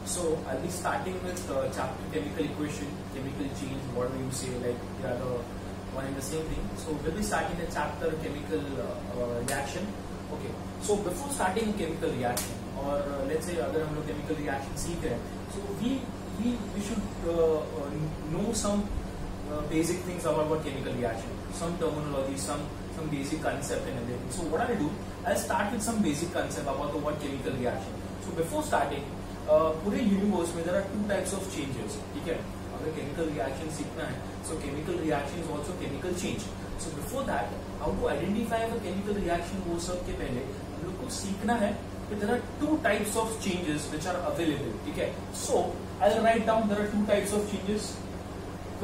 So I'll be starting with chapter chemical equation, chemical change. What do you say? Like they are the one and the same thing. So we'll be starting the chapter chemical reaction. Okay. So before starting chemical reaction, or let's say अगर हम लोग chemical reaction सीख रहे हैं, so we should know some basic things about what chemical reaction, some terminology, some basic concept and everything. So what I'll do, I'll start with some basic concept about the what chemical reaction. So before starting, पूरे universe में there are two types of changes. ठीक है, अगर chemical reaction सीखना है, so chemical reaction is also chemical change. So before that, how to identify a chemical reaction, वो सब के पहले हम लोग को सीखना है कि there are two types of changes which are available. ठीक है, so I'll write down there are two types of changes.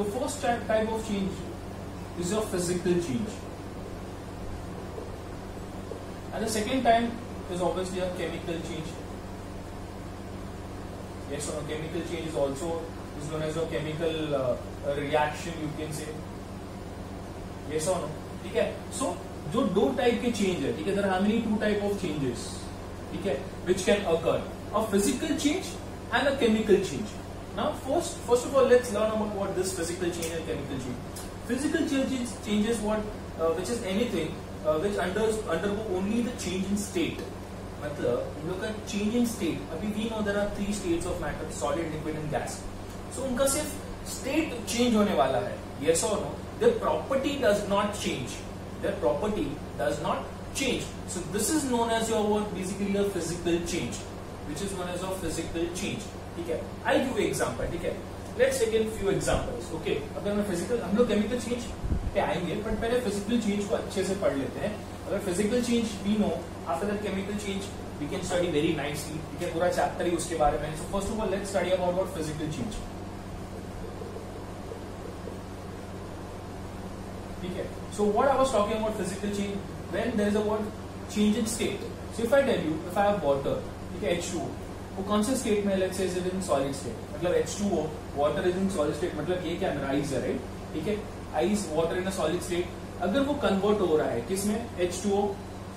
The first type of change is your physical change, and the second type is obviously a chemical change. Yes or no? Chemical change is also is known as a chemical reaction, you can say. Yes or no? ठीक है. So जो दो type के change है, ठीक है, there are how many two type of changes, ठीक है, which can occur, a physical change and a chemical change. Now first of all, let's learn about what this physical change and chemical change. Physical change is what which is anything which undergo only the change in state. मतलब हम लोग का change in state, अभी we know there are three states of matter, solid, liquid and gas. So उनका सिर्फ state change होने वाला है. यस और no? Their property does not change. Their property does not change. So this is known as your what basically a physical change, which is known as a physical change. ठीक है, I give example. ठीक है, let's take in few examples. Okay, अगर मैं physical, हम लोग chemical change पे आएंगे, बट पहले फिजिकल चेंज को अच्छे से पढ़ लेते हैं. अगर physical change we know, after that chemical change we can study very nicely. ठीक है, पूरा चैप्टर ही उसके बारे में. So first of all let's study about what physical change. ठीक है, so what I was talking about physical change, when there is a what change in state. So if I tell you, if I have water, ठीक है, H2O, वो कौन से state में, let's say is in solid state. मतलब H2O water is in solid state, मतलब ये क्या है, आइस है, राइट. ठीक है, ice water in a solid state. अगर वो कन्वर्ट हो रहा है किसमें, H2O,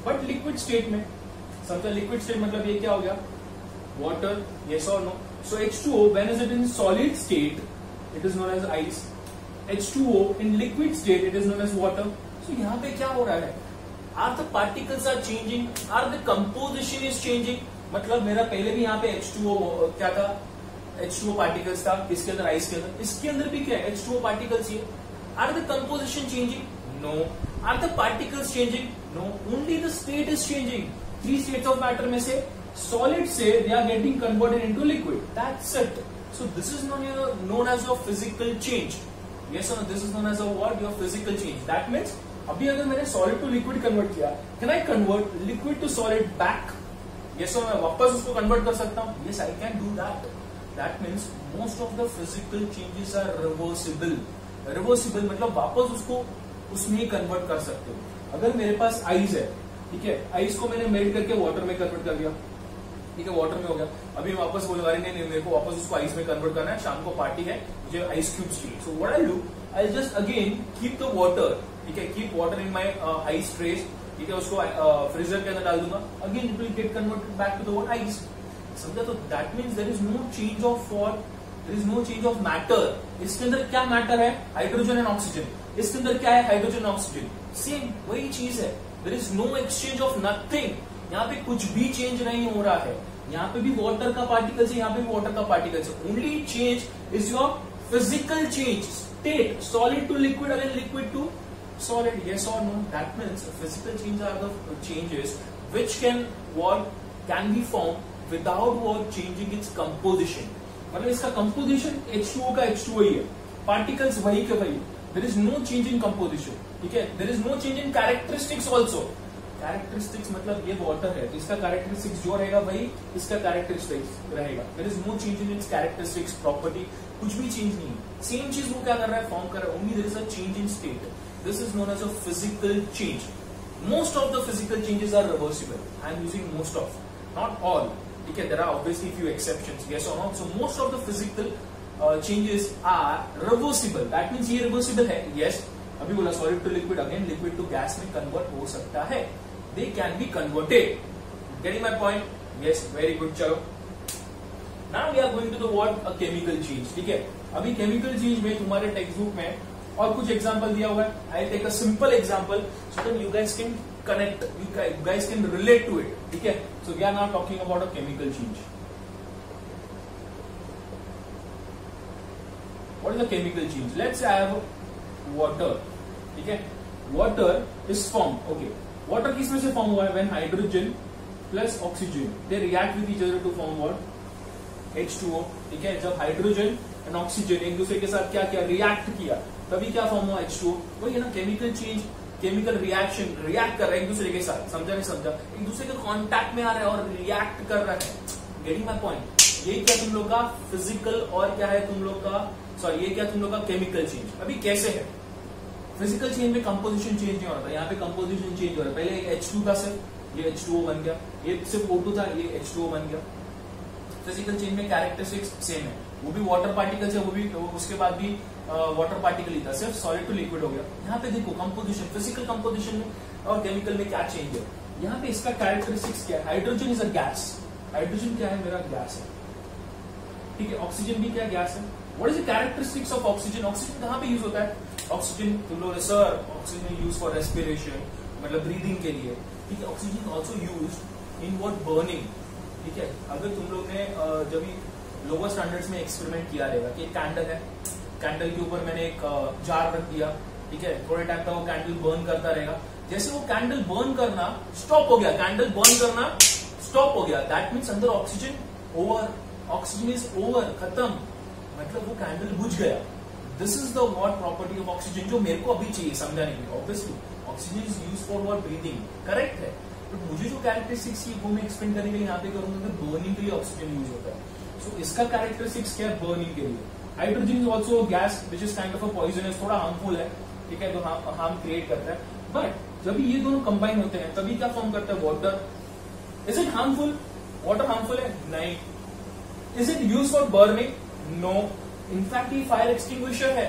बट लिक्विड स्टेट में. समझा, लिक्विड स्टेट मतलब ये क्या हो गया, वाटर. यस और no? So H2O when is it in solid state it is known as ice. H2O in liquid state it is known as water. So यहाँ पे क्या हो रहा है, are the particles are changing, are the composition is changing. मतलब मेरा पहले भी यहाँ पे H2O क्या था, H2O particles था, इसके अंदर आइस के अंदर, इसके अंदर भी क्या है, H2O particles ही है. Are the composition changing? No. Are the particles changing? No. Only the state is changing. Three states of matter में से solid से they are getting converted into liquid. That's it. So this is known as a physical change. Yes or no? This is known as a what? Your physical change. That means अभी अगर मैंने solid to liquid convert किया, can I convert liquid to solid back? Yes or no? मैं वापस उसको convert कर सकता हूँ? Yes, I can do that. That means most of the physical changes are reversible. Reversible मतलब वापस उसको उसमें ही कन्वर्ट कर सकते हो. अगर मेरे पास आइस है, ठीक है, आइस को मैंने मेल्ट करके वाटर में कन्वर्ट कर दिया, ठीक है, वाटर में हो गया. अभी वापस बोलूंगा नहीं, मेरे को वापस उसको आइस में कन्वर्ट करना है, शाम को पार्टी है, मुझे आइस क्यूब्स चाहिए. So what I do, I just again keep the water. ठीक है, keep water in my ice trays. ठीक है, उसको फ्रीजर के अंदर डाल दूंगा, again it will get converted back to the what ice. समझा? तो that means there is no change of what, there is no change of matter. इसके अंदर क्या मैटर है, हाइड्रोजन एंड ऑक्सीजन. इसके अंदर क्या है, हाइड्रोजन ऑक्सीजन. सेम वही चीज है. There is no exchange of nothing. यहाँ पे कुछ भी चेंज नहीं हो रहा है. यहाँ पे भी वाटर का पार्टिकल्स है, यहाँ पे भी वाटर का पार्टिकल्स है. Only change is your physical change, state, solid to liquid, again liquid to solid. Yes और no? That means physical change are the changes which can be form without what changing its composition. मतलब इसका composition H2O का H2O ही है, particles वही के वही. There is no change in composition. ठीक है, there is no change in characteristics also. Characteristics मतलब ये वाटर है, तो इसका कैरेक्टरिस्टिक्स जो रहेगा वही इसका कैरेक्टरिस्टिक्स रहेगा. There is no change in its characteristics, property, कुछ भी चेंज नहीं है. सेम चीज वो क्या कर रहा है, फॉर्म कर रहा है. Only there is a change in state. This is known as a physical change. Most of the physical changes are reversible. I am using most of, not all. ठीक है, there are obviously few exceptions. Yes और no? So most of the physical changes are reversible. That means ये reversible है. Yes, अभी बोला solid to liquid, again liquid to gas में convert हो सकता है. They can be converted. Getting my point? Yes, very good. चलो, now we we are going to the what a chemical change. ठीक है, अभी केमिकल चेंज में तुम्हारे टेक्स्ट बुक में और कुछ एग्जांपल दिया हुआ है. I take a simple example so that you guys can connect, you guys can relate to it. ठीक है, so we are not talking about a chemical change. What is a chemical change? Let's have water. ठीक है, water is formed. Okay, water किस में से form हुआ है? When hydrogen plus oxygen they react with each other to form what? H2O. ठीक है, जब हाइड्रोजन एंड ऑक्सीजन एक दूसरे के साथ क्या किया? रिएक्ट किया, तभी क्या फॉर्म हुआ? H2O. वही है ना chemical change, chemical reaction. React कर रहा है एक दूसरे के साथ, समझा नहीं समझा? एक दूसरे के कॉन्टैक्ट में आ रहा है और रिएक्ट कर रहा है. Getting my point? ये क्या तुम लोग का फिजिकल और क्या है तुम लोग का, सॉरी ये क्या तुम लोग का केमिकल चेंज. अभी कैसे है फिजिकल चेंज में? कंपोजिशन चेंज नहीं हो रहा था, यहाँ पे कंपोजिशन चेंज हो रहा है. पहले एक H2 था, सिर्फ ये H2O बन गया. ये सिर्फ O2 था, ये H2O बन गया. फिजिकल चेंज में कैरेक्टरिस्टिक्स सेम है, वो भी वाटर पार्टिकल्स है, वो भी उसके बाद भी वाटर पार्टिकल ही था, सिर्फ सॉलिड टू लिक्विड हो गया. यहाँ पे देखो कंपोजिशन, फिजिकल कंपोजिशन में और केमिकल में क्या चेंज है. यहाँ पे इसका कैरेक्टरिस्टिक्स क्या है? Hydrogen is a gas. Hydrogen क्या है? मेरा गैस है. ठीक है, ऑक्सीजन भी क्या गैस है. What is the characteristics of oxygen? Oxygen कहाँ पे यूज होता है? ऑक्सीजन तुम लोग sir oxygen use for respiration, मतलब ब्रीदिंग के लिए. ठीक है, oxygen also use in what? Burning. ठीक है, अगर तुम लोग ने जब लोअर स्टैंडर्ड्स में एक्सपेरिमेंट किया रहेगा कि एक कैंडल है, कैंडल के ऊपर मैंने एक जार रख दिया. ठीक है, थोड़े टाइम तक वो कैंडल बर्न करता रहेगा. जैसे वो कैंडल बर्न करना स्टॉप हो गया, कैंडल बर्न करना स्टॉप हो गया, दैट मीन्स अंदर oxygen over, oxygen is over, खत्म, मतलब वो कैंडल बुझ गया. This is the what property of oxygen, जो मेरे को अभी चाहिए समझाने के लिए. Obviously oxygen is use for what? Breathing. Correct है, बट मुझे जो कैरेक्टरिस्टिक्स चाहिए वो मैं एक्सप्लेन करने के लिए यहाँ पे करूंगा कि बर्निंग के लिए ऑक्सीजन यूज होता है. सो इसका कैरेक्टरिस्टिक्स क्या है? बर्निंग के लिए. Hydrogen is also gas which is kind of a poisonous, थोड़ा हार्मफुल है. ठीक है, तो हार्म क्रिएट करता है. बट जब ये दोनों कंबाइन होते हैं तभी क्या फॉर्म करता है? Water. Is it harmful? Water harmful है? नहीं. Is it use for burning? No. In fact ये फायर एक्सटिंग्विशर है.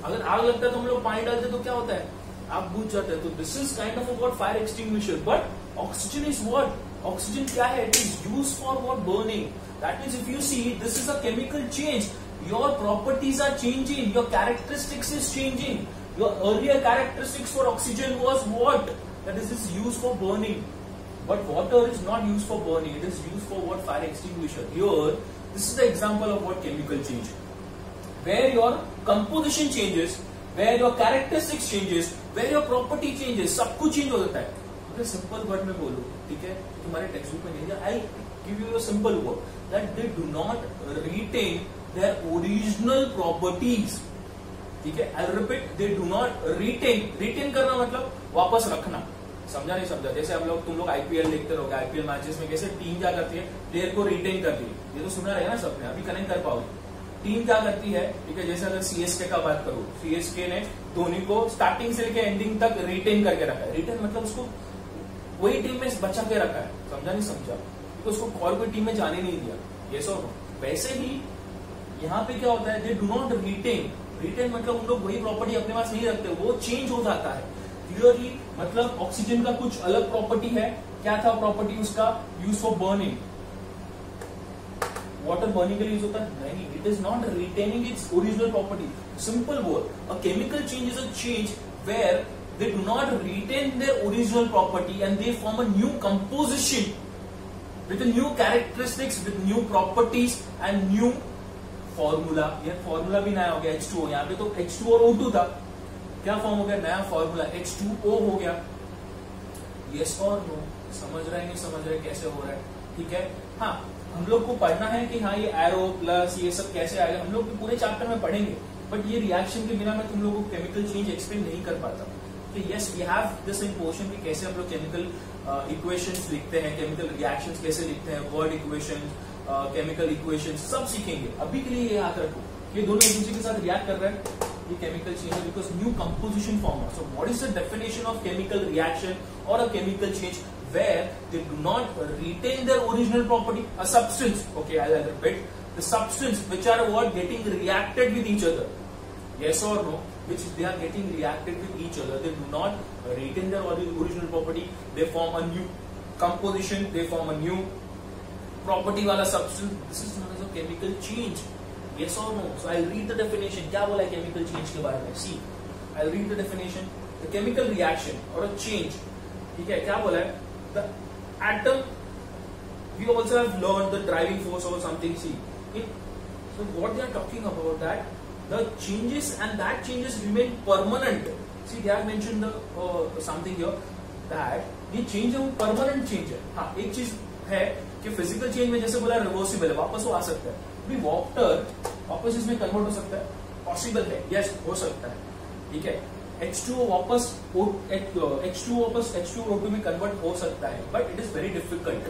अगर आग लगता है तो हम लोग पानी डालते तो क्या होता है? आग बुझ जाता है. तो this is kind of what? Fire extinguisher. But oxygen is what? Oxygen क्या है? It is use for what? Burning. That means if you see this is a chemical change. Your properties are changing, your characteristics is changing. Your earlier characteristics for oxygen was what? That is use for burning. But water is not used for burning, it is used for what? Fire extinguisher. Here, this is the example of what? Chemical change. Where your composition changes, where your characteristics changes, where your property changes, सब कुछ change हो जाता है. अगर simple word में बोलूं, ठीक है, तुम्हारे टेक्स्ट बुक में नहीं है, I'll give you a simple word that they do not retain their original properties. ठीक है, I'll repeat, they do not retain करना मतलब वापस रखना. समझा नहीं समझा? जैसे हम लोग तुम लोग आईपीएल देखते रहोगे, आईपीएल मैचेस में कैसे टीम क्या करती है? प्लेयर को रिटेन करती है. ये तो सुना रहेगा ना सबने, अभी कनेक्ट कर पाओगे. टीम क्या करती है? ठीक है, जैसे अगर सीएसके का बात करूं, सीएसके ने धोनी को स्टार्टिंग से लेकर एंडिंग तक रिटेन करके रखा है. रिटेन मतलब उसको वही टीम में बचा के रखा है. समझा नहीं समझा? तो उसको और कोई टीम में जाने नहीं दिया. ये सो वैसे ही यहाँ पे क्या होता है? They do not retain. Retain मतलब उन लोग वही प्रॉपर्टी अपने पास नहीं रखते, वो चेंज हो जाता है. क्लियरली मतलब ऑक्सीजन का कुछ अलग प्रॉपर्टी है. क्या था प्रॉपर्टी उसका? Use for burning. Water burning के लिए यूज होता है? नहीं. It is not retaining its original property. Simple word, a chemical change is a change where they do not retain their original property and they form a new composition with a new characteristics, with new properties and new formula. ये formula भी नया हो गया. H2O, यहाँ पे तो H2 और O2 था, क्या फॉर्म हो गया? नया फॉर्मूला H2O हो गया. यस और नो? समझ रहे हैं नहीं समझ रहे कैसे हो रहा है? ठीक है, हाँ हम लोग को पढ़ना है कि हाँ ये एरो प्लस ये सब कैसे आएगा, हम लोग पूरे चैप्टर में पढ़ेंगे. बट ये रिएक्शन के बिना मैं तुम लोगों को केमिकल चेंज एक्सप्लेन नहीं कर पाता. Yes we have this in portion कि कैसे हम लोग केमिकल इक्वेशंस लिखते हैं, केमिकल रिएक्शंस कैसे लिखते हैं, वर्ड इक्वेशन, केमिकल इक्वेशन सब सीखेंगे. अभी के लिए ये याद रखो, ये दोनों एक दूसरे के साथ रिएक्ट कर रहे हैं. ये केमिकल चेंज है because new composition form. So what is the definition of chemical reaction or a chemical change? where they do not retain their original property. A substance, okay, I'll repeat, the substance which are what getting reacted with each other, yes or no, which they are getting reacted with each other, they do not retain their original property, they form a new composition, they form a new property wala substance. This is known as a chemical change? Yes or no? So I'll read the definition. क्या बोला है chemical change के बारे में? See, I'll read the definition. The chemical reaction or a change. ठीक है, क्या बोला है? The atom. We also have learned the driving force or something. See, so what they are talking about that the changes and that changes remain permanent. See, they have mentioned the something here that ये change है वो permanent change है. हाँ, एक चीज है कि physical change में जैसे बोला reversible है, वापस वो आ सकता है. अभी water वापस इसमें convert हो सकता है, possible है, yes हो सकता है, ठीक है. H2O वापस H2O2 में convert हो सकता है, but it is very difficult.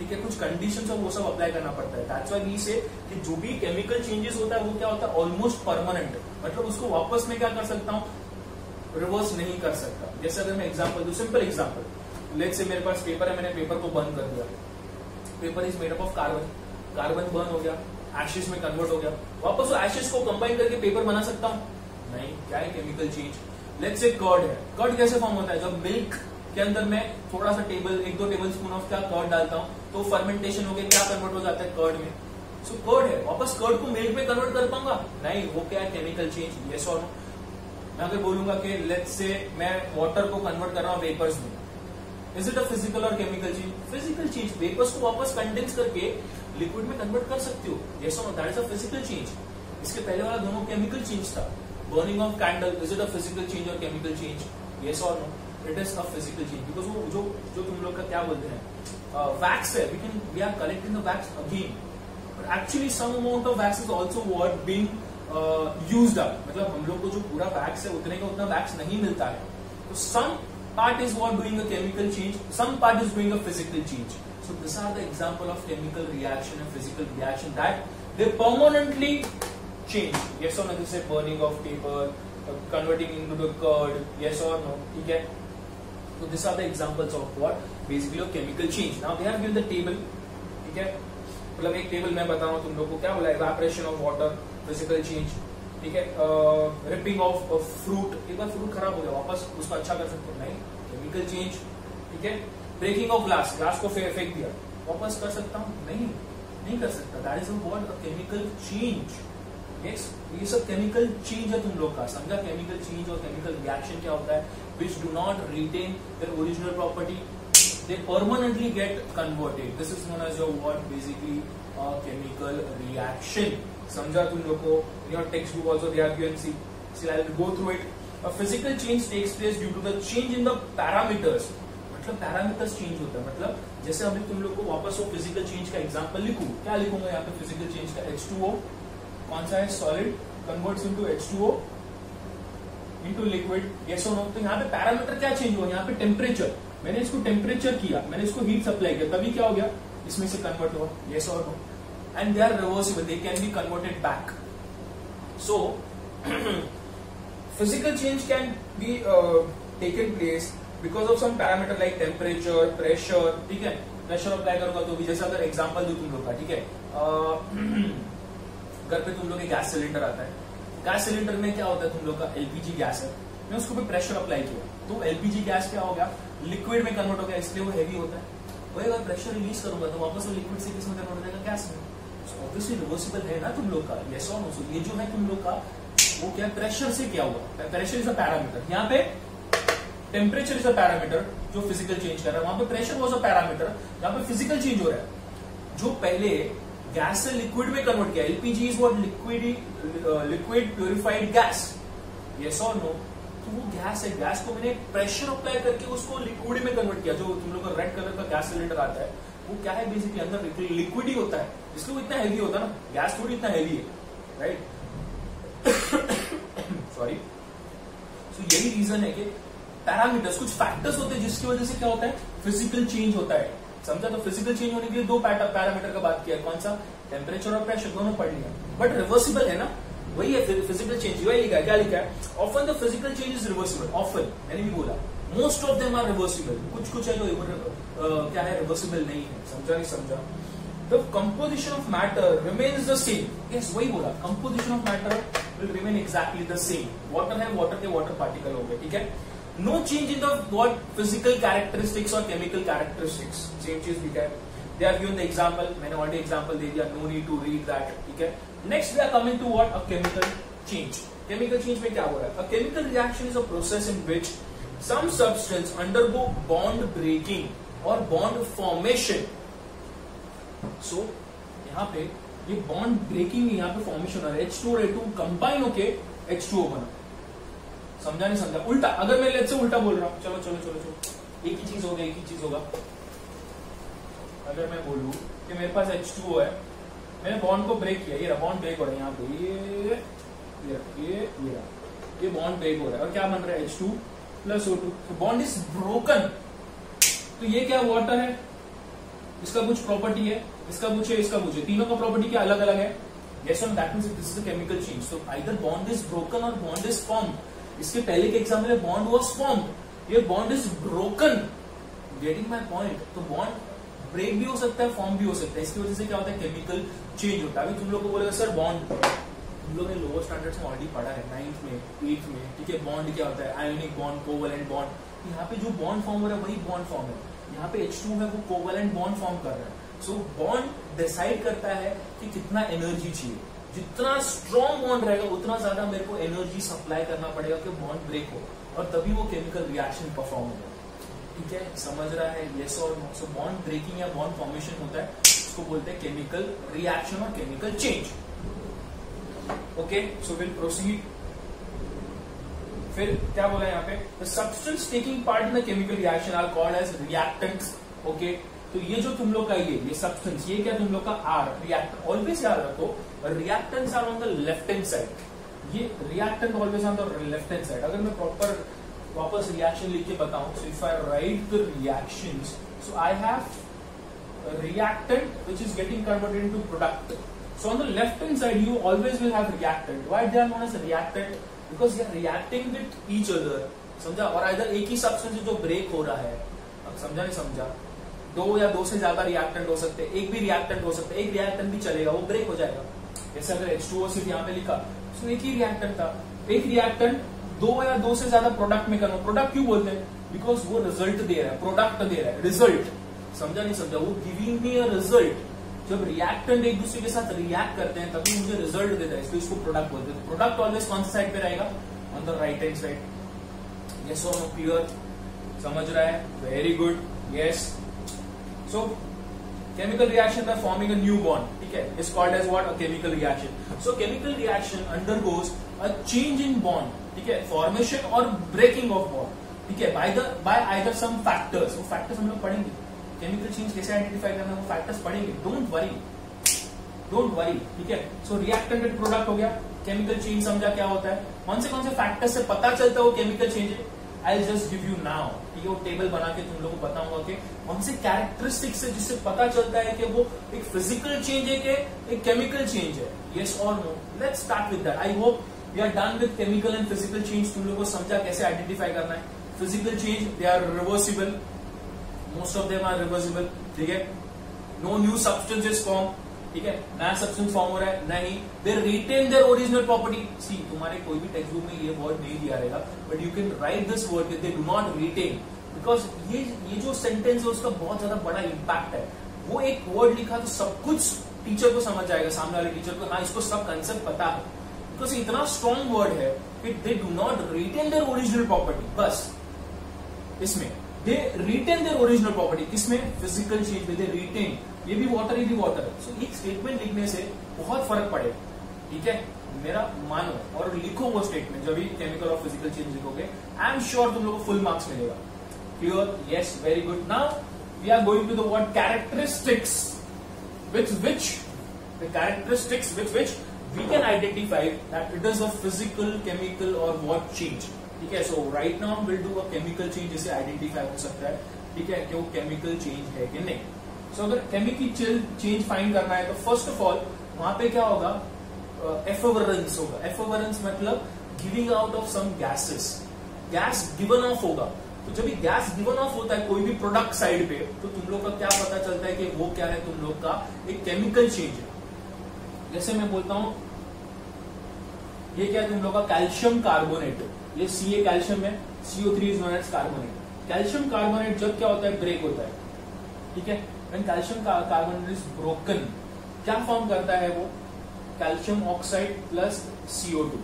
ठीक है, कुछ कंडीशंस और वो सब अप्लाई करना पड़ता है. दैट्स व्हाई वी से कि जो भी केमिकल चेंजेस होता है वो क्या होता है, ऑलमोस्ट परमानेंट. मतलब उसको वापस में क्या कर सकता हूँ, रिवर्स नहीं कर सकता. जैसे अगर मैं एग्जांपल दूं, सिंपल एग्जांपल, लेट्स से मेरे पास पेपर है, मैंने पेपर को बर्न कर दिया. Paper is made up of carbon, carbon burn हो गया, एशेस में कन्वर्ट हो गया. वापस वो एशेस को कंबाइन करके पेपर बना सकता हूँ? नहीं. क्या है chemical change? Let's say curd है. कर्ड कैसे फॉर्म होता है? जब मिल्क के अंदर मैं थोड़ा सा 1-2 टेबल स्पून ऑफ क्या कर्ड डालता हूँ तो फर्मेंटेशन हो गया, क्या कन्वर्ट हो जाता है कर्ड में. सो कर्ड है, वापस कर्ड को मिल्क में कन्वर्ट कर पाऊंगा? नहीं. वो क्या है, केमिकल चेंज. यस और नो? मैं अगर बोलूंगा कि लेट्स से मैं वाटर को कन्वर्ट कर रहा हूँ वेपर्स में, इज इट अ फिजिकल और chemical change? Physical change. Vapours को वापस कंडेंस करके लिक्विड में कन्वर्ट कर सकते हो. यस और no? That is a physical change. इसके पहले वाला दोनों केमिकल चेंज था. Burning of candle, is it a physical change और केमिकल चेंज? यस और no? It is a physical change. Because वो जो तुम लोग का क्या बोलते हैं, वैक्स है, we are collecting the wax again, but actually some amount of wax is also what being used up. मतलब हम लोग को जो पूरा वैक्स है उतने का उतना वैक्स नहीं मिलता है. तो some part is what doing a chemical change, some part is doing a physical change. So this are the example of chemical reaction and physical reaction that they permanently change. Yes और no? This is burning of paper, converting into the curd. Yes or no? ठीक है. So these are the examples of what basically a chemical change. Now they have given the table. ठीक है, मतलब एक table मैं बता रहा हूँ तुम लोग को. क्या बोला? evaporation of water, physical change. ठीक है. ripping of fruit. एक बार फ्रूट खराब हो गया, वापस उसको अच्छा कर सकते हो? नहीं. Chemical change. ठीक है. breaking of glass, ग्लास को फेंक दिया, वापस कर सकता हूँ? नहीं कर सकता. That is what a chemical change. Yes, ये सब केमिकल चेंज है तुम लोग का. समझा? केमिकल चेंज और केमिकल रिएक्शन क्या होता है? which do not retain their original property, they permanently get converted. This is known as your what? Basically a chemical reaction. समझा तुम लोग को? In your textbook also they have given. See, I'll go through it. A physical change takes place due to the change in the parameters. मतलब parameters change होता है. मतलब जैसे अभी तुम लोग को वापस वो फिजिकल चेंज का एग्जांपल लिखूं, क्या लिखूंगा यहाँ पे? फिजिकल चेंज का H2O कौन सा है? Solid converts into H2O into liquid. Yes और नो? तो यहाँ पे पैरामीटर क्या चेंज हुआ? यहाँ पे टेम्परेचर. मैंने इसको टेम्परेचर किया, मैंने इसको हीट सप्लाई किया, तभी क्या हो गया? इसमें से कन्वर्ट हुआ. यस और no? And they are reversible, they can be converted back. So physical change can be taken place because of some parameter like temperature, pressure. ठीक है, प्रेशर अप्लाई करूंगा तो भी, जैसे अगर एग्जाम्पल दू तुम लोग का, ठीक है, घर पे तुम लोग गैस सिलेंडर आता है. गैस सिलेंडर में क्या होता है तुम लोग का? एलपीजी गैस है. मैं उसको भी प्रेशर अप्लाई किया तो एलपीजी गैस क्या हो गया? लिक्विड में कन्वर्ट हो गया, इसलिए वो हैवी होता है. वही अगर प्रेशर रिलीज करूंगा तो वापस वो लिक्विड से किसमें कन्वर्ट हो जाएगा? गैस में. सो ऑब्वियसली रिवर्सिबल है ना तुम लोग का. यस और नो? सो ये जो है तुम लोग का वो क्या? प्रेशर से क्या हुआ? Pressure is a parameter. यहाँ पे टेम्परेचर इज अ पैरामीटर जो फिजिकल चेंज कर रहा है, वहां पे प्रेशर वाज अ पैरामीटर, यहाँ पे फिजिकल चेंज हो रहा है. जो पहले गैस से लिक्विड में कन्वर्ट किया, LPG is what? Liquid purified gas. Yes और नो? तो वो गैस है, गैस को मैंने प्रेशर अप्लाई करके उसको लिक्विड में कन्वर्ट किया. जो तुम लोग का रेड कलर का गैस सिलेंडर आता है वो क्या है? बेसिकली अंदर लिक्विड ही होता है, इसलिए वो इतना हैवी होता है ना. गैस थोड़ी इतना हैवी है, राइट? सॉरी. सो यही रीजन है कि पैरामीटर्स, कुछ फैक्टर्स होते हैं जिसकी वजह से क्या होता है? फिजिकल चेंज होता है. समझा? तो फिजिकल चेंज होने के लिए दो पैरामीटर का बात किया. कौन सा? टेम्परेचर और प्रेशर, दोनों पढ़ लिया. बट रिवर्सिबल है ना, वही है फिजिकल चेंज. वही लिखा है, क्या लिखा है? Often the physical change is reversible. Often मैंने भी बोला, most of them are reversible. कुछ है जो क्या है? रिवर्सिबल नहीं है. समझा नहीं समझा? The composition of matter remains the same. Yes, वही बोला, composition of matter will remain exactly the same. Water है, वाटर के वाटर पार्टिकल हो गए. ठीक है. No change in the what physical characteristics or chemical characteristics. Same चीज लिखा है. They are given the example, मैंने ऑलरेडी एग्जांपल दे दिया, no need to read that, ठीक है। Next we are coming to what, a chemical change. Chemical change में क्या हो रहा है? A chemical reaction is a process in which some substance undergo bond breaking और बॉन्ड फॉर्मेशन। सो यहाँ पे ये बॉन्ड ब्रेकिंग, यहाँ पे फॉर्मेशन हो रहा है, H2 और A2 कंबाइन होके H2O बना। समझा नहीं समझा? उल्टा, अगर मैं लेट्स से उल्टा बोल रहा हूं, चलो चलो चलो चलो, एक ही चीज होगा, एक ही चीज होगा। अगर मैं बोलूं कि मेरे पास H2O है, मैंने बॉन्ड को ब्रेक किया, ये रहा बॉन्ड ब्रेक हो रहा है, यहाँ पे ये बॉन्ड ब्रेक हो रहा है, और क्या बन रहा है? H2 plus O2, bond is broken. तो ये क्या वाटर है, इसका कुछ प्रॉपर्टी है, इसका कुछ है, इसका कुछ है, तीनों का प्रॉपर्टी क्या अलग अलग है? Yes, on that means this is a chemical change. So either bond is broken or bond is formed. इसके पहले के एग्जाम्पल में बॉन्ड वॉज फॉर्म्ड, ये bond is broken. Getting my point? तो बॉन्ड ब्रेक भी हो सकता है, फॉर्म भी हो सकता है, इसकी वजह से क्या होता है? केमिकल चेंज होता है। अभी तुम लोग को बोलेगा सर बॉन्ड, तुम लोग ने लोअर स्टैंडर्ड्स में ऑलरेडी पढ़ा है, 9th में 8th में, ठीक है। बॉन्ड क्या होता है? Ionic bond, covalent bond. यहाँ पे जो बॉन्ड फॉर्म हो रहा है वही बॉन्ड फॉर्म है। यहाँ पे H2 है, वो कोवैलेंट बॉन्ड फॉर्म कर रहा है। सो बॉन्ड डिसाइड करता है कि कितना एनर्जी चाहिए, जितना स्ट्रॉन्ग बॉन्ड रहेगा उतना ज्यादा मेरे को एनर्जी सप्लाई करना पड़ेगा कि बॉन्ड ब्रेक हो, और तभी वो केमिकल रिएक्शन परफॉर्म होगा, ठीक है। समझ रहा है? यस और नो? सो बॉन्ड ब्रेकिंग या बॉन्ड फॉर्मेशन होता है, उसको बोलते हैं केमिकल रिएक्शन और chemical change. Okay, so will proceed. फिर क्या बोला यहाँ पे? The substance taking part in the chemical reaction are called as reactants. Okay, तो ये जो तुम लोग का ये सब्सटेंस, ये क्या तुम लोग का आर, रिएक्ट, ऑलवेज याद रखो reactants are on the left hand side. ये reactant always on the left hand side. अगर मैं प्रॉपर वापस रिएक्शन लिख के बताऊं, so if I write the reactions, so I have reactant which is getting converted into product. So on the left hand side you always will have reactant. Why they are known as reactant? Because they are reacting with each other. समझा? और either एक ही substance जो break हो रहा है, अब समझा नहीं समझा? दो या दो से ज्यादा रिएक्टेंट हो सकते हैं, एक भी रिएक्टेंट हो सकता है, एक रिएक्टेंट भी चलेगा, वो ब्रेक हो जाएगा। जैसे अगर H2O सिर्फ यहाँ पे लिखा, तो एक ही रिएक्टेंट था, एक रिएक्टेंट दो या दो से ज्यादा प्रोडक्ट में करना। प्रोडक्ट क्यों बोलते हैं? बिकॉज वो रिजल्ट दे रहा है, प्रोडक्ट दे रहा है, रिजल्ट। समझा नहीं समझा? वो गिविंग मी अ रिजल्ट। जब रिएक्टेंट एक दूसरे के साथ रिएक्ट करते हैं तभी मुझे रिजल्ट देता है, इसको प्रोडक्ट बोलते हैं। प्रोडक्ट ऑलवेज कौन सी साइड पे रहेगा? On the right hand side. Yes और नो? क्लियर? समझ रहा है? Very good. Yes. So chemical reaction by forming a new bond, ठीक है, is called as what? A chemical reaction. So chemical reaction undergoes a change in bond, ठीक है, formation or breaking of bond, ठीक है, by either some factors. वो factors हम लोग पढ़ेंगे, chemical change कैसे आइडेंटिफाई करना है वो factors पढ़ेंगे, don't worry, ठीक है। So reactant and product हो गया, chemical change समझा क्या होता है, कौन से factors से पता चलता है वो chemical change है? I'll just give you now, ठीक है, वो टेबल बना के तुम लोगों को बताऊंगा कि कौन से कैरेक्टरिस्टिक्स है जिससे पता चलता है कि वो एक फिजिकल चेंज है कि एक केमिकल चेंज है। यस और no? Let's start with that. I hope we are done with chemical and physical change. तुम लोगों को समझा कैसे आइडेंटिफाई करना है। Physical change, they are reversible, most of them are reversible, ठीक है। No new substance is form, ठीक है, नया सब्सटेंस फॉर्म हो रहा है नहीं, they retain their original property. See, तुम्हारे कोई भी टेक्स्ट बुक में ये वर्ड नहीं दिया रहेगा, but you can write this word, they do not retain, because ये जो सेंटेंस है उसका बहुत ज्यादा बड़ा इम्पैक्ट है। वो एक वर्ड लिखा तो सब कुछ टीचर को समझ जाएगा, सामने वाले टीचर को, हाँ इसको सब कंसेप्ट पता है, बिकॉज इतना स्ट्रॉन्ग वर्ड है कि they do not retain their original property. बस इसमें they retain their original property, किसमें? फिजिकल चेंज में दे रिटेन। ये भी वाटर, ये भी वाटर है। सो एक स्टेटमेंट लिखने से बहुत फर्क पड़ेगा, ठीक है, मेरा मानो, और लिखो वो स्टेटमेंट जब भी केमिकल और फिजिकल चेंज लिखोगे, आई एम श्योर तुम लोगों को फुल मार्क्स मिलेगा। Clear? Yes, very good. Now we are going to the word characteristics with which we can identify that it is a physical, chemical or what change, ठीक है। So right now we'll do a chemical change जिसे identify हो सकता है, ठीक है, कि वो chemical change है कि नहीं। So अगर chemical change find करना है तो first of all वहां पे क्या होगा? Effervescence होगा। Effervescence मतलब giving out of some gases, gas given off होगा। तो जब भी गैस गिवन ऑफ होता है कोई भी प्रोडक्ट साइड पे, तो तुम लोग का क्या पता चलता है कि वो क्या है? तुम लोग का एक केमिकल चेंज है। जैसे मैं बोलता हूं ये क्या है? तुम लोग का कैल्शियम कार्बोनेट, ये Ca कैल्शियम है, CO3 is known as carbonate. Calcium carbonate जब क्या होता है? ब्रेक होता है, ठीक है। When calcium carbonate is broken क्या फॉर्म करता है वो, कैल्शियम ऑक्साइड प्लस CO2।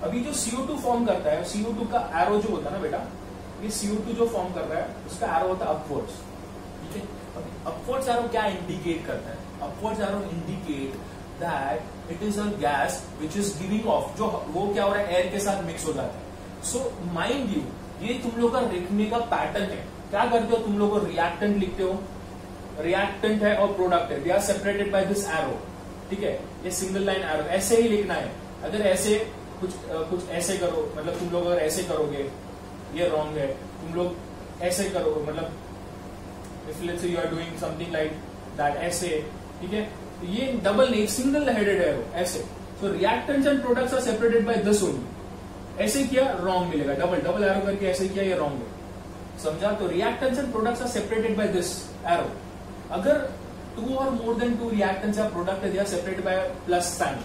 अभी जो CO2 फॉर्म करता है, CO2 का एरो जो होता है ना बेटा, ये CO2 जो फॉर्म कर रहा है उसका एरो होता है अपवर्ड्स, ठीक है। अपवर्ड्स एरो क्या इंडिकेट करता है, upwards arrow indicate that it is a gas which is giving of, जो वो क्या हो रहा है एयर के साथ मिक्स हो जाता है। सो माइंड यू, ये तुम लोग का लिखने का पैटर्न है। क्या करते हो तुम लोग, रिएक्टेंट लिखते हो, रिएक्टेंट है और प्रोडक्ट है, they are separated by this arrow, ठीक है। ये सिंगल लाइन एरो ऐसे ही लिखना है। अगर ऐसे कुछ ऐसे करो, मतलब तुम लोग अगर ऐसे करोगे ये रॉन्ग है, तुम लोग ऐसे करो, मतलब if let's say you are doing something like that, ऐसे, ठीक है। ये डबल नहीं, सिंगल हेडेड एरो ऐसे। So reactants and products are separated by this only. ऐसे किया रॉन्ग मिलेगा, डबल एरो करके ऐसे किया ये रॉन्ग है, समझा। तो reactants and products are separated by this arrow. अगर 2 और मोर देन 2 रिएक्टेंट्स या product they are separated by plus sign,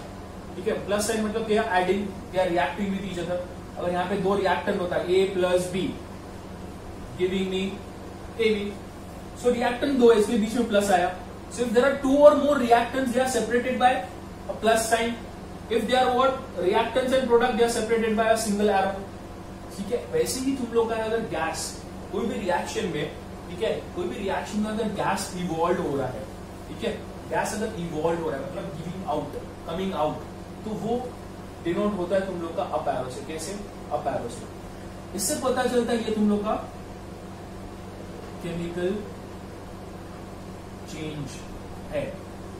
ठीक है। प्लस साइन मतलब they are adding, they are reacting with each other. अगर यहाँ पे 2 रिएक्टेंट होता है A plus B giving me AB, so reactant 2 है इसलिए बीच में प्लस आया। सो इफ देयर आर 2 और more reactants they are separated by a plus sign. If they are what reactants and product they are separated by a single arrow, ठीक है। वैसे ही तुम लोग का अगर गैस कोई भी रिएक्शन में, ठीक है, कोई भी रिएक्शन में अगर गैस इवॉल्व हो रहा है, ठीक है, गैस अगर इवॉल्व हो रहा है मतलब गिविंग आउट, कमिंग आउट, तो वो डिनोट होता है तुम लोग का अप एरो से। कैसे, अप एरो से। इससे पता चलता है ये तुम लोग का केमिकल चेंज है।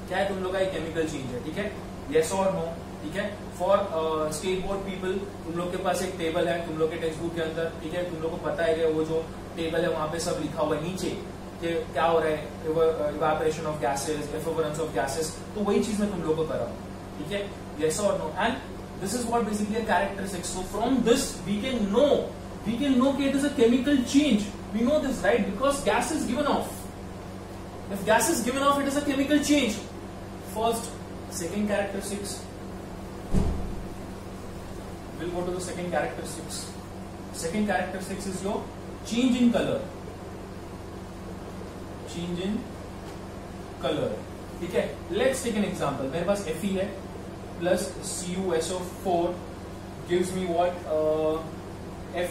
क्या है तुम लोग का, एक केमिकल चेंज है, ठीक है। येस और नो, ठीक है। फॉर स्टेट बोर्ड पीपल, तुम लोग के पास एक टेबल है तुम लोग के टेक्स्ट बुक के अंदर, ठीक है। तुम लोग को पता है कि वो जो टेबल है वहां पे सब लिखा हुआ है नीचे कि क्या हो रहा है, evaporation of gases, effervescence of gases, तो वही चीज मैं तुम लोग को कर रहा हूं, ठीक है। येस और no, and this is what basically a characteristic. So from this we can know that it is a chemical change. We know this, right? Because gas is given off. If gas is given off, it is a chemical change. First, second characteristics. We'll go to the second characteristics. Second characteristics is your change in color. Change in color. ठीक है. Let's take an example. मेरे पास Fe है plus CuSO4 gives me what,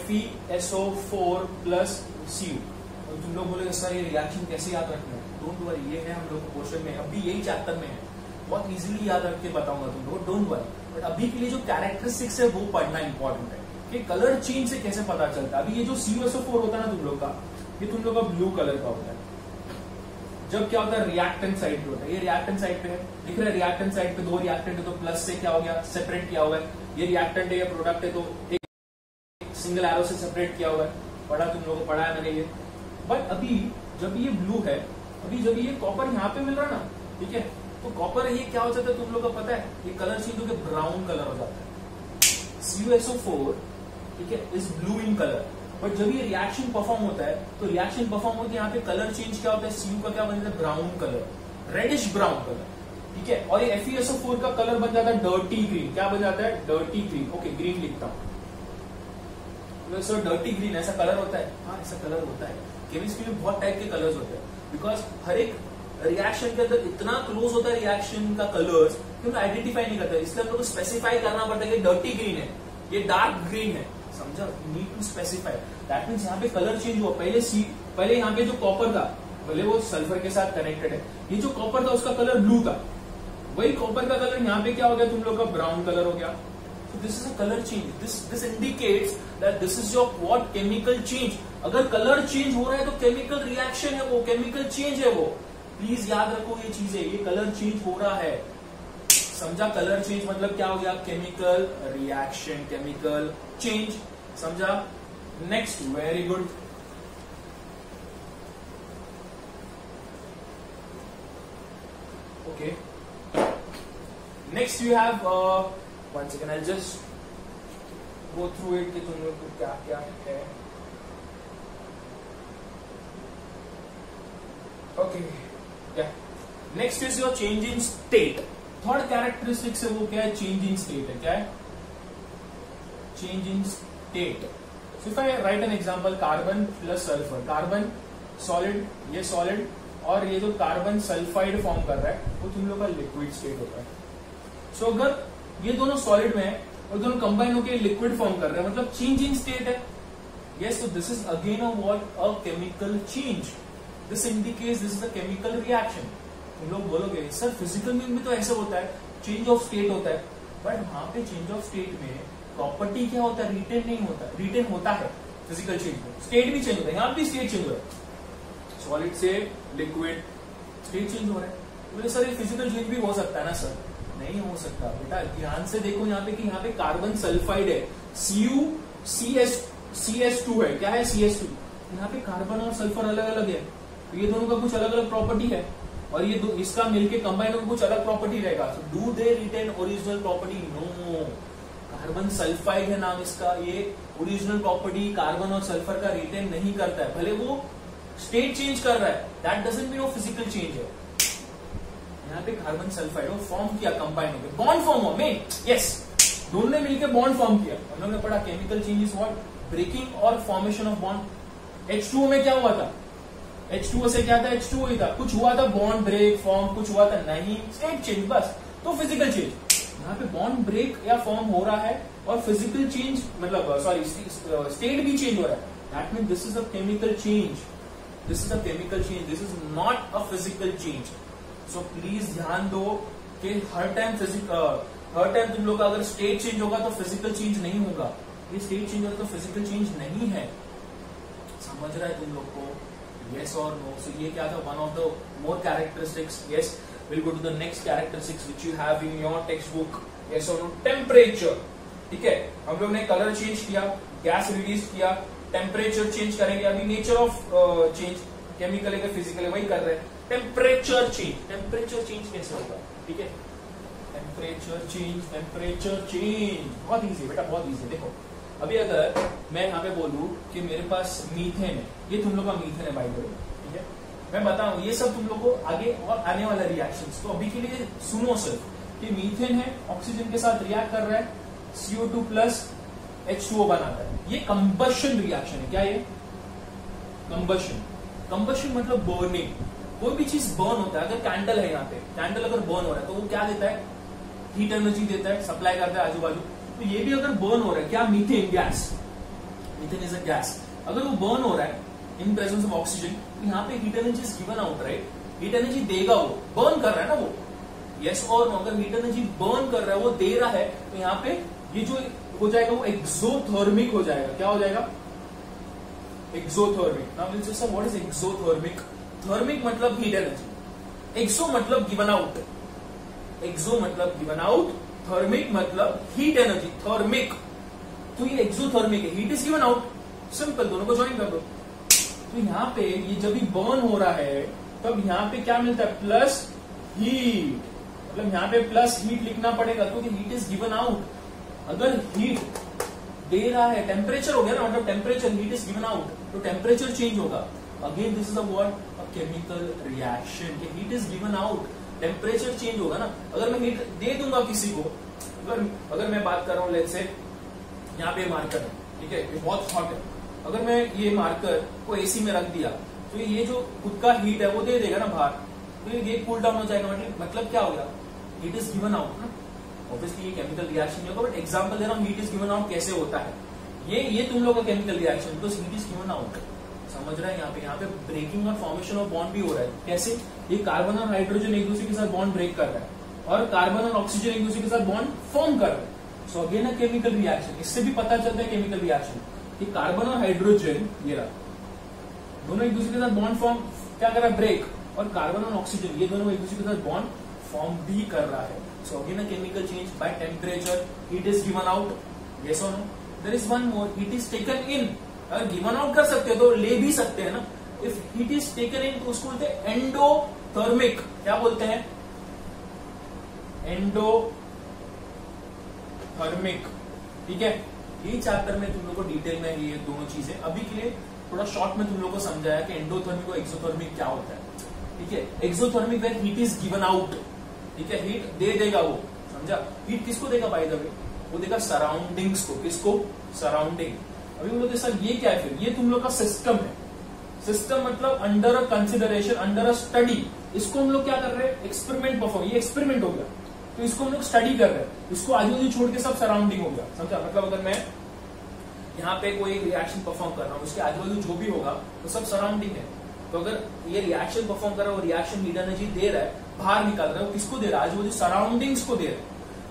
FeSO4 plus Cu। तो तुम लोग बोले sir ये reaction कैसे याद रखना है, डोंट वरी, ये है हम लोग को क्वेश्चन में, अभी यही चैप्टर में है, बहुत इजीली याद रख के बताऊंगा तुम लोग, डोंट वरी। बट अभी के लिए जो कैरेक्टरिस्टिक्स है वो पढ़ना इंपॉर्टेंट है कि कलर चेंज से कैसे पता चलता है। अभी ये जो CuSO4 होता है ना तुम लोग का, ये तुम लोग का ब्लू कलर का होता है। जब क्या होता है, रिएक्टेंट साइड पे होता है, ये रिएक्टेंट साइड पे है, दिख रहा है रिएक्टेंट साइड पे 2 रिएक्टेंट है, तो प्लस से क्या हो गया, सेपरेट किया हुआ है। ये रिएक्टेंट है, ये प्रोडक्ट है, तो एक सिंगल एरो से सेपरेट किया हुआ है। पढ़ा तुम लोगों को, पढ़ा है मैंने ये। बट अभी जब ये ब्लू है, अभी जब ये कॉपर यहाँ पे मिल रहा है ना, ठीक है, तो कॉपर ये क्या हो जाता है तुम लोग को पता है, ये कलर चेंज होकर ब्राउन कलर हो जाता है। CuSO4, ठीक है, is blue in colour. But जब ये रिएक्शन परफॉर्म होता है, तो रिएक्शन परफॉर्म होकर यहाँ पे कलर चेंज क्या होता है, Cu का क्या बन जाता है, brown colour, reddish brown colour, ठीक है। और ये FeSO4 का कलर बन जाता है डर्टी ग्रीन। क्या बन जाता है, डर्टी ग्रीन। ओके, ग्रीन लिखता हूं, सर डर्टी ग्रीन ऐसा कलर होता है? हाँ, ऐसा कलर होता है। केमिस्ट्री में बहुत टाइप के कलर्स होते हैं, बिकॉज हर एक रिएक्शन के अंदर इतना क्लोज होता है रिएक्शन का कलर्स कि हम आइडेंटिफाई नहीं करते, इसलिए हम लोग को स्पेसिफाई करना पड़ता है कि डर्टी ग्रीन है, ये डार्क ग्रीन है, समझा। Need to specify, that means यहाँ पे कलर चेंज हुआ। पहले यहाँ पे जो कॉपर था, पहले वो सल्फर के साथ कनेक्टेड है, ये जो कॉपर था उसका कलर ब्लू था, वही कॉपर का कलर यहाँ पे क्या हो गया तुम लोग का, ब्राउन कलर हो गया। So this is a color change. This indicates that this is your what, chemical change. अगर कलर चेंज हो रहा है तो केमिकल रिएक्शन है वो, केमिकल चेंज है वो। प्लीज याद रखो ये चीजें, ये कलर चेंज हो रहा है, समझा। कलर चेंज मतलब क्या हो गया, केमिकल रिएक्शन, केमिकल चेंज, समझा। Next, very good. Okay, next you have one second, I'll just go through it कि तुम लोग को क्या क्या है। Okay, yeah. Next is your change in state. Third characteristic है वो क्या है, चेंज इन स्टेट है। क्या है, change in state. So if I write an example, carbon plus sulphur, carbon solid, ये सॉलिड, और ये जो कार्बन सल्फाइड फॉर्म कर रहा है वो तुम लोग का लिक्विड स्टेट होता है। सो अगर ये दोनों सॉलिड में है और दोनों कंबाइन होकर लिक्विड फॉर्म कर रहे हैं, मतलब चेंज इन स्टेट है। Yes, so this is again a what, a chemical change. This indicates this is a chemical reaction. तुम लोग बोलोगे सर फिजिकल में तो ऐसा होता है, चेंज ऑफ स्टेट होता है, बट वहां पे चेंज ऑफ स्टेट में प्रॉपर्टी क्या होता है, रिटेन नहीं होता। रिटेन होता है फिजिकल चेंज में, स्टेट भी चेंज होता है, यहाँ भी स्टेट चेंज हो रहा है। सॉलिड से लिक्विड स्टेट चेंज हो रहा है। तो सर ये फिजिकल चेंज भी हो सकता है ना सर? नहीं हो सकता बेटा, ध्यान से देखो यहाँ पे कि यहाँ पे कार्बन सल्फाइड है, CS2 है। क्या है CS2? यहाँ पे कार्बन और सल्फर अलग अलग है, तो ये दोनों का कुछ अलग अलग प्रॉपर्टी है, और ये इसका मिलके कंबाइन होकर कुछ अलग प्रॉपर्टी रहेगा। Do they retain original property? No. Carbon sulphide है नाम इसका, ये ओरिजिनल प्रॉपर्टी कार्बन और सल्फर का रिटेन नहीं करता है, भले वो स्टेट चेंज कर रहा है, दैट डजंट मीन वो फिजिकल चेंज है। यहाँ पे कार्बन सल्फाइड वो फॉर्म किया, कंबाइन होकर बॉन्ड फॉर्म हो में, यस, दोनों ने मिलकर बॉन्ड फॉर्म किया। हम लोगों ने पढ़ा chemical change is what, breaking और फॉर्मेशन ऑफ बॉन्ड। H2O में क्या हुआ था? H2O से क्या था? H2O ही था। कुछ हुआ था बॉन्ड ब्रेक फॉर्म, कुछ हुआ था नहीं, स्टेट चेंज बस। तो फिजिकल चेंज, यहाँ पे बॉन्ड ब्रेक या फॉर्म हो रहा है और फिजिकल चेंज मतलब सॉरी स्टेट भी चेंज हो रहा है, that mean this is a chemical change. This is a chemical change, this is not a physical change. So please ध्यान दो कि हर टाइम तुम लोग का अगर स्टेट चेंज होगा तो फिजिकल चेंज नहीं होगा, ये स्टेट चेंज होगा तो फिजिकल चेंज नहीं है। समझ रहा है तुम लोग को? यस और नो? सो ये क्या था, one of the more characteristics. Yes, we'll go to the next characteristics which you have in your textbook. Yes or no? Temperature. ठीक है, हम लोग ने कलर चेंज किया, गैस रिलीज किया, टेम्परेचर चेंज करेंगे। अभी नेचर ऑफ चेंज केमिकल है फिजिकल है वही कर रहे हैं। टेम्परेचर चेंज, टेम्परेचर चेंज कैसे होगा? ठीक है, टेम्परेचर चेंज बहुत इजी बेटा, बहुत इजी। देखो अभी अगर मैं यहाँ पे बोलूं कि मेरे पास मीथेन है, ये तुम लोग का मीथेन है बाय द वे, ठीक है, मैं बताऊं ये सब तुम लोग को आगे और आने वाला रिएक्शंस। तो अभी के लिए सुनो सिर्फ कि मीथेन है, ऑक्सीजन के साथ रिएक्ट कर रहा है, CO2 प्लस H2O बनाता है। ये कंबशन रिएक्शन है। क्या ये? कंबशन। कंबशन मतलब बर्निंग। कोई भी चीज बर्न होता है, अगर कैंडल है यहाँ पे, कैंडल अगर बर्न हो रहा है तो वो क्या देता है? हीट एनर्जी देता है, सप्लाई करता है आजू बाजू। तो ये भी अगर बर्न हो रहा है, क्या? Methane gas, methane is a gas, अगर वो बर्न हो रहा है इन प्रेजेंस ऑफ ऑक्सीजन, तो यहाँ पे heat energy is given out, right? Heat energy देगा, वो बर्न कर रहा है ना वो। यस और नो? अगर हीट एनर्जी बर्न कर रहा है, वो दे रहा है, तो यहाँ पे ये जो हो जाएगा वो एक्सोथर्मिक हो जाएगा। क्या हो जाएगा? Exothermic. Now will say what is exothermic? Thermic मतलब हीट एनर्जी, एक्सो मतलब गिवन आउट, एक्सो मतलब गिवन आउट, थर्मिक मतलब हीट एनर्जी, थर्मिक। तो ये एक्सोथर्मिक है, heat is given out, simple, दोनों को ज्वाइन कर दो। तो यहाँ पे ये जब भी बर्न हो रहा है तब यहाँ पे क्या मिलता है? प्लस हीट, मतलब यहाँ पे प्लस हीट लिखना पड़ेगा क्योंकि हीट इज गिवन आउट। अगर हीट दे रहा है, टेम्परेचर हो गया ना, मतलब temperature, heat is given out, तो टेम्परेचर चेंज होगा। Again this is a what, a chemical reaction. Heat is given out, temperature change होगा ना। अगर मैं हीट दे दूंगा किसी को, अगर मैं बात कर रहा हूं लेट्स से यहाँ पे मार्कर है, ठीक है, ये बहुत हॉट है, अगर मैं ये मार्कर को एसी में रख दिया तो ये जो खुद का हीट है वो दे देगा ना बाहर, तो ये कूल डाउन हो जाएगा। मतलब क्या होगा? हीट इज गिवन आउट ना। ऑब्वियसली ये केमिकल रिएक्शन होगा, बट एग्जांपल दे रहा हूँ हीट इज गिवन आउट कैसे होता है। ये तुम लोग का chemical reaction, because heat is given out. समझ रहा है? यहाँ पे ब्रेकिंग और फॉर्मेशन ऑफ बॉन्ड भी हो रहा है। कैसे? ये कार्बन और हाइड्रोजन एक दूसरे के साथ बॉन्ड ब्रेक कर रहा है और कार्बन और ऑक्सीजन एक दूसरे के साथ बॉन्ड फॉर्म कर रहे हैं। सो अगेन अ केमिकल रिएक्शन। इससे भी पता चलता है केमिकल रिएक्शन कि कार्बन और हाइड्रोजन, ये रहा, दोनों एक दूसरे के साथ बॉन्ड फॉर्म क्या कर रहा है? ब्रेक। और कार्बन और ऑक्सीजन ये दोनों एक दूसरे के साथ बॉन्ड फॉर्म भी कर रहा है। So again a chemical change by temperature, heat is given out. Yes और no? There is one more, heat is taken in. अगर गिवन आउट कर सकते हैं तो ले भी सकते हैं ना। इफ हीट इज टेकन इन तो उसको बोलते हैं एंडोथर्मिक। क्या बोलते हैं? एंडोथर्मिक। ठीक है, ये चैप्टर में तुम लोग को डिटेल में ये दोनों चीजें, अभी के लिए थोड़ा शॉर्ट में तुम लोग को समझाया कि एंडोथर्मिक और एक्सोथर्मिक क्या होता है। ठीक है, exothermic where heat is given out. ठीक है, हीट दे देगा वो, समझा? हीट किसको देगा बाय द वे? वो देगा सराउंडिंग्स को। किसको? सराउंडिंग। अभी बोलोगे सर ये क्या है? फिर ये तुम लोग का सिस्टम है। सिस्टम मतलब under a consideration, under a study. इसको हम लोग क्या कर रहे हैं, एक्सपेरिमेंट परफॉर्म, ये एक्सपेरिमेंट हो गया, तो इसको हम लोग स्टडी कर रहे हैं, इसको आजू बाजू छोड़ के सब सराउंडिंग हो गया, समझा। मतलब अगर मैं यहाँ पे कोई रिएक्शन परफॉर्म कर रहा हूँ, उसके आजू बाजू जो भी होगा वो सब सराउंडिंग है। तो अगर ये रिएक्शन परफॉर्म कर रहा है, वो रिएक्शन हीट एनर्जी दे रहा है, बाहर निकाल रहा है, वो किसको दे रहा है, आजू बाजू सराउंडिंग्स को दे रहा है।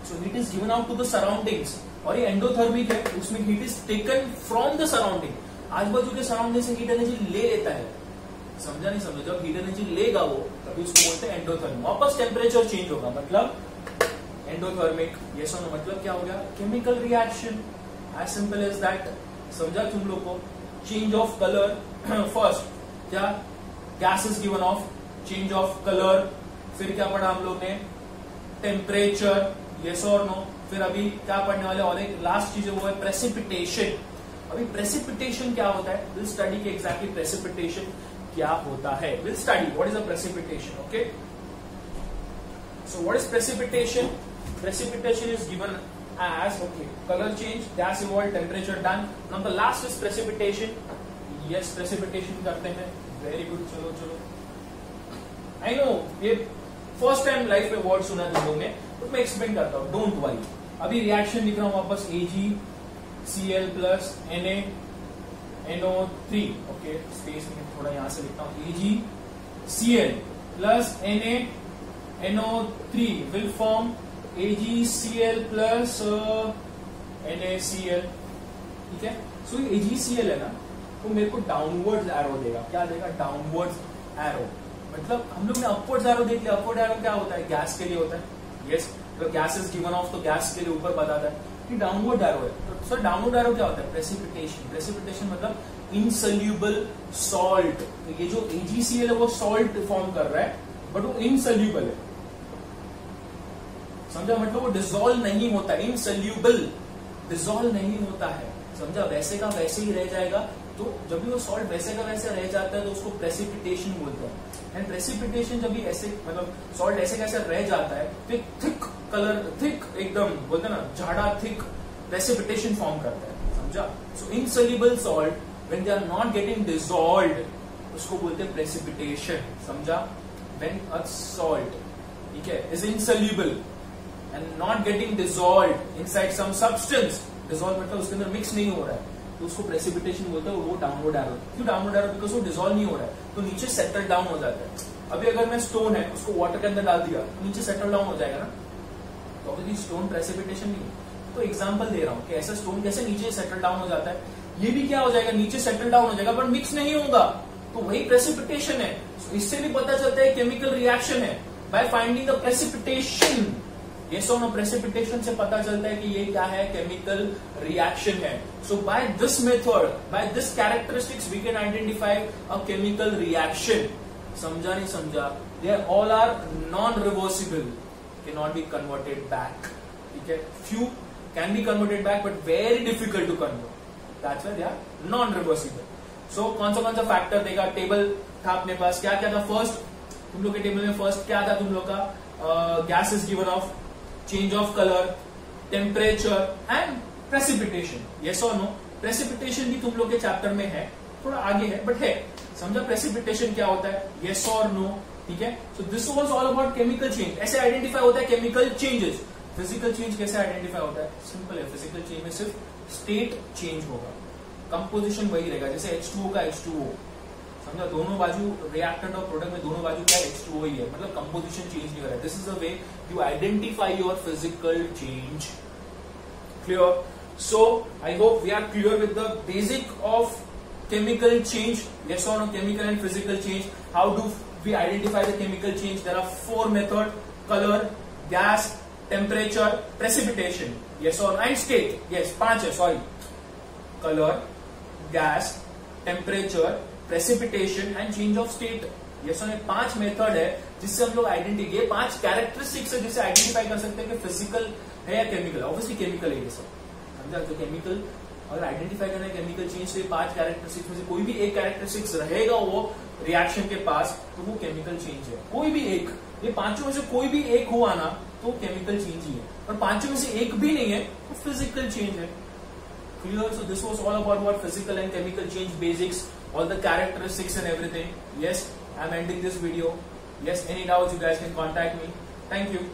So heat is given out to the surroundings, और ये एंडोथर्मिक है, उसमें heat is taken from the surrounding, आजू बाजू के सराउंडिंग से हीट एनर्जी ले लेता है, समझा नहीं समझा। जब हीट एनर्जी लेगा वो, तभी उसको बोलते हैं एंडोथर्मिक। वापस टेम्परेचर चेंज होगा, मतलब एंडोथर्मिक। ये सुनो, मतलब क्या हो गया, chemical reaction, as simple as that, समझा तुम लोग को। चेंज ऑफ कलर, फर्स्ट क्या, gas is given off, change of colour, फिर क्या पढ़ा हम लोग ने, टेम्परेचर, यस और नो। फिर अभी क्या पढ़ने वाले, और एक लास्ट चीज है वो है प्रेसिपिटेशन। अभी प्रेसिपिटेशन क्या होता है, विल स्टडी के एग्जैक्टली प्रेसिपिटेशन क्या होता है, will study what is a precipitation. Okay, so what is precipitation, precipitation is given as, okay, color change, gas evolved, temperature done. Now the last is precipitation. Yes, precipitation करते हैं, very good, चलो चलो। I know ये first time life में word सुना तुम लोग ने, तो मैं एक्सप्लेन करता हूँ, डोंट वरी। अभी रिएक्शन लिख रहा हूँ वापस, AgCl plus NaNO3, okay, space में थोड़ा यहां से लिखता हूँ, AgCl plus NaNO3 will form AgCl plus NaCl, ठीक है। सो ये AgCl है ना, तो मेरे को डाउनवर्ड्स एरो देगा, क्या देगा, डाउनवर्ड्स एरो। मतलब हम लोग ने अपवर्ड्स एरो देख लिया, अपवर्ड एरो क्या होता है, गैस के लिए होता है, यस। तो गैस इज गिवन ऑफ, तो गैस के लिए ऊपर बताता है कि डाउनवर्ड एरो है। तो सर डाउनवर्ड एरो क्या होता है, प्रेसिपिटेशन। प्रेसिपिटेशन मतलब इनसोल्यूबल सॉल्ट। तो ये जो AgCl है वो सॉल्ट फॉर्म कर रहा है, बट वो इनसोल्यूबल है, समझा। मतलब वो डिसॉल्व नहीं होता, इनसोल्यूबल, डिसॉल्व नहीं होता है, समझा। वैसे का वैसे ही रह जाएगा। तो जब भी वो सॉल्ट वैसे का वैसे रह जाता है तो उसको प्रेसिपिटेशन बोलते हैं। एंड प्रेसिपिटेशन जब भी ऐसे, मतलब सॉल्ट ऐसे कैसे रह जाता है, तो एक थिक कलर, थिक एकदम बोलते हैं ना, झाड़ा, थिक प्रेसिपिटेशन फॉर्म करता है, समझा। So insoluble salt when they are not getting dissolved, उसको बोलते हैं प्रेसिपिटेशन, समझा। व्हेन अ सॉल्ट, ठीक है, is insoluble and not getting dissolved inside some substance, dissolve मतलब उसके अंदर मिक्स नहीं हो रहा है, तो उसको प्रेसिपिटेशन बोलते हैं। वो डाउनवर्ड एरो, क्यों डाउनवर्ड एरो, बिकॉज वो डिसॉल्व नहीं हो रहा है, तो नीचे सेटल डाउन हो जाता है। अभी अगर मैं स्टोन है, उसको वाटर के अंदर डाल दिया, तो नीचे सेटल डाउन हो जाएगा ना, तो अभी स्टोन प्रेसिपिटेशन नहीं है। तो एग्जाम्पल दे रहा हूँ कि ऐसा स्टोन कैसे नीचे सेटल डाउन हो जाता है, ये भी क्या हो जाएगा, नीचे सेटल डाउन हो जाएगा, बट मिक्स नहीं होगा, तो वही प्रेसिपिटेशन है। इससे भी पता चलता है केमिकल रिएक्शन है, बाय फाइंडिंग द प्रेसिपिटेशन। ये सो नो, प्रेसिपिटेशन से पता चलता है कि ये क्या है, केमिकल रिएक्शन है। So by this method, by this characteristics we can identify a chemical reaction, समझा नहीं समझा। They all are non reversible, can not be converted back, ठीक है। Few can be converted back, but very difficult to convert, that's why they are non reversible. So कौन सा factor देगा, table था अपने पास, क्या क्या था, फर्स्ट तुम लोग के टेबल में फर्स्ट क्या था तुम लोग का, gas is given off, change of colour, temperature and precipitation, yes और नो। प्रेसिपिटेशन भी तुम लोग के चैप्टर में है, थोड़ा आगे है बट है, समझा। प्रेसिपिटेशन क्या होता है, यस और नो, ठीक है। So this was all about chemical change. ऐसे आइडेंटिफाई होता है केमिकल चेंजेस। फिजिकल चेंज कैसे आइडेंटिफाई होता है, सिंपल है। फिजिकल चेंज में सिर्फ स्टेट चेंज होगा, कंपोजिशन वही रहेगा, जैसे H2O का H2O, समझा। दोनों बाजू रिएक्टेंट और प्रोडक्ट में दोनों बाजू क्या H2O ही है, मतलब कंपोजिशन चेंज नहीं हो रहा है। This is the way you identify your physical change, clear. So I hope we are clear with the basic of chemical change, yes or no, chemical and physical change. How do we identify the chemical change? There are 4 methods: color, gas, temperature, precipitation, yes or no, and state. Yes, 5 है, sorry. Color, gas, temperature, precipitation and change of state. yes or no, 5 method है जिससे हम लोग identify, ये 5 characteristics है जिससे identify कर सकते हैं कि फिजिकल है या केमिकल। ऑब्वियसली केमिकल है ये सब, समझा। तो केमिकल अगर आइडेंटिफाई करना है केमिकल चेंज, से 5 कैरेक्टरिस्टिक्स में से कोई भी एक कैरेक्टरिस्टिक्स रहेगा वो रिएक्शन के पास, तो वो केमिकल चेंज है। कोई भी एक, ये 5 में से कोई भी एक हुआ ना तो केमिकल चेंज ही है, और 5 में से एक भी नहीं है तो फिजिकल चेंज है, Clear? So this was all about what physical and chemical change basics, all the characteristics and everything. Yes, I'm ending this video. Yes, any doubts you guys can contact me. Thank you.